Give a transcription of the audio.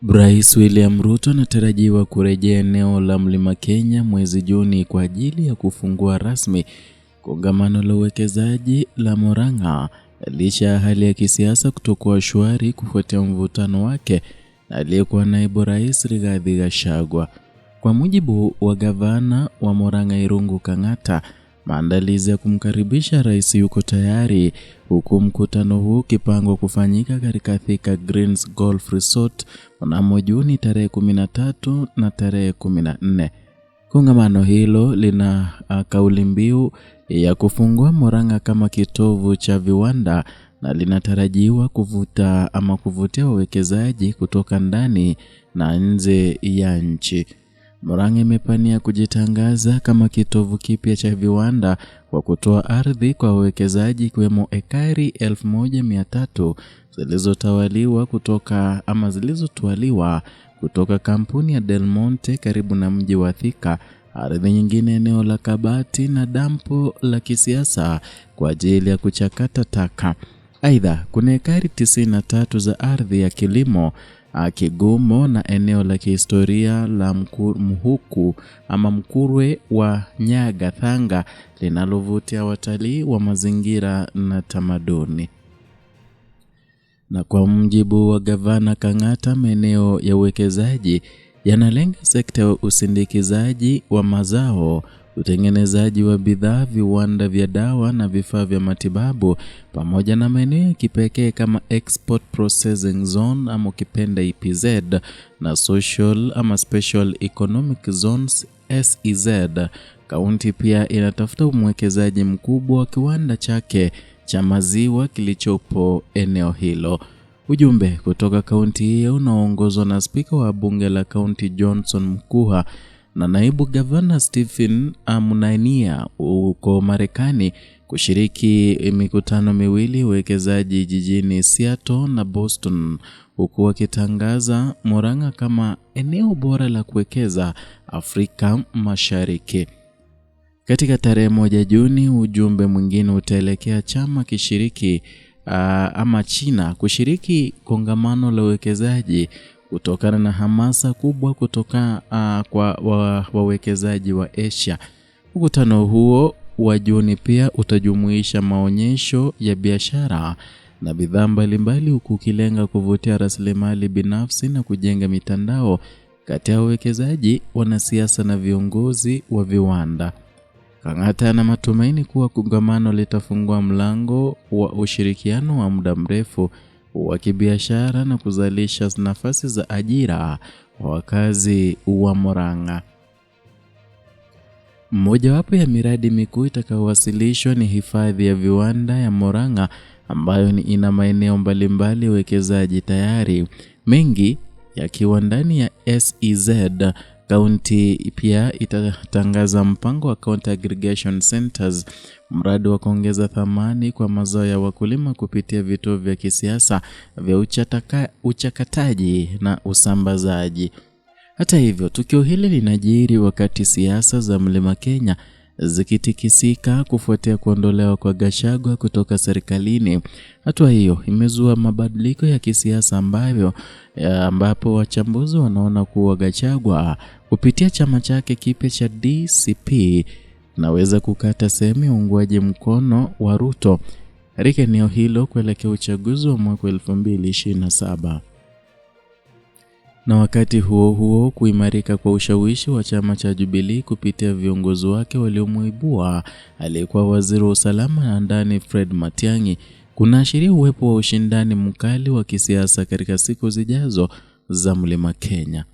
Rais William Ruto anatarajiwa kurejea eneo la Mlima Kenya mwezi Juni kwa ajili ya kufungua rasmi kongamano la uwekezaji la Murang'a, licha ya hali ya kisiasa kutokuwa shwari kufuatia mvutano wake na aliyekuwa naibu rais Rigathi Gachagua. Kwa mujibu wa gavana wa Murang'a Irungu Kang'ata, maandalizi ya kumkaribisha rais yuko tayari, huku mkutano huu ukipangwa kufanyika katika Thika Greens Golf Resort mnamo Juni tarehe 13 na tarehe 14. Kongamano hilo lina kauli mbiu ya kufungua Murang'a kama kitovu cha viwanda na linatarajiwa kuvutia wawekezaji kutoka ndani na nje ya nchi. Murang'a imepania kujitangaza kama kitovu kipya cha viwanda kwa kutoa ardhi kwa wawekezaji ikiwemo ekari 1300 zilizotwaliwa kutoka kampuni ya Del Monte karibu na mji wa Thika, ardhi nyingine eneo la Kabati na dampo la kisiasa kwa ajili ya kuchakata taka. Aidha, kuna ekari 93 za ardhi ya kilimo Kigumo na eneo la kihistoria la Mkurwe wa Nyagathanga linalovutia watalii wa mazingira na tamaduni. Na kwa mujibu wa gavana Kang'ata, maeneo ya uwekezaji yanalenga sekta ya usindikizaji wa mazao, utengenezaji wa bidhaa, viwanda vya dawa na vifaa vya matibabu, pamoja na maeneo ya kipekee kama Export Processing Zone ama ukipenda EPZ na Social ama Special Economic Zones SEZ. Kaunti pia inatafuta mwekezaji mkubwa wa kiwanda chake cha maziwa kilichopo eneo hilo. Ujumbe kutoka kaunti hiyo unaongozwa na spika wa bunge la kaunti Johnson Mkuha na naibu gavana Stephen Munania uko Marekani kushiriki mikutano miwili uwekezaji jijini Seattle na Boston, huku wakitangaza Murang'a kama eneo bora la kuwekeza Afrika Mashariki. Katika tarehe 1 Juni, ujumbe mwingine utaelekea China kushiriki kongamano la uwekezaji kutokana na hamasa kubwa kutoka kwa wawekezaji wa Asia. Mkutano huo wa Juni pia utajumuisha maonyesho ya biashara na bidhaa mbalimbali, huku ukilenga kuvutia rasilimali binafsi na kujenga mitandao kati ya wawekezaji, wanasiasa na viongozi wa viwanda. Kang'ata ana matumaini kuwa kongamano litafungua mlango wa ushirikiano wa muda mrefu wa kibiashara na kuzalisha nafasi za ajira kwa wakazi wa Murang'a. Mojawapo ya miradi mikuu itakayowasilishwa ni hifadhi ya viwanda ya Murang'a ambayo ina maeneo mbalimbali ya uwekezaji tayari, mengi yakiwa ndani ya SEZ. Kaunti pia itatangaza mpango wa County Aggregation Centers, mradi wa kuongeza thamani kwa mazao ya wakulima kupitia vituo vya kisiasa vya uchakataji na usambazaji. Hata hivyo, tukio hili linajiri wakati siasa za Mlima Kenya zikitikisika kufuatia kuondolewa kwa Gachagua kutoka serikalini. Hatua hiyo imezua mabadiliko ya kisiasa ambapo wachambuzi wanaona kuwa Gachagua kupitia chama chake kipya cha DCP naweza kukata sehemu ya uungwaji mkono wa Ruto katika eneo hilo kuelekea uchaguzi wa mwaka 2027. Na wakati huo huo, kuimarika kwa ushawishi wa chama cha Jubilee kupitia viongozi wake waliomuibua aliyekuwa waziri wa usalama na ndani Fred Matiang'i kunaashiria uwepo wa ushindani mkali wa kisiasa katika siku zijazo za Mlima Kenya.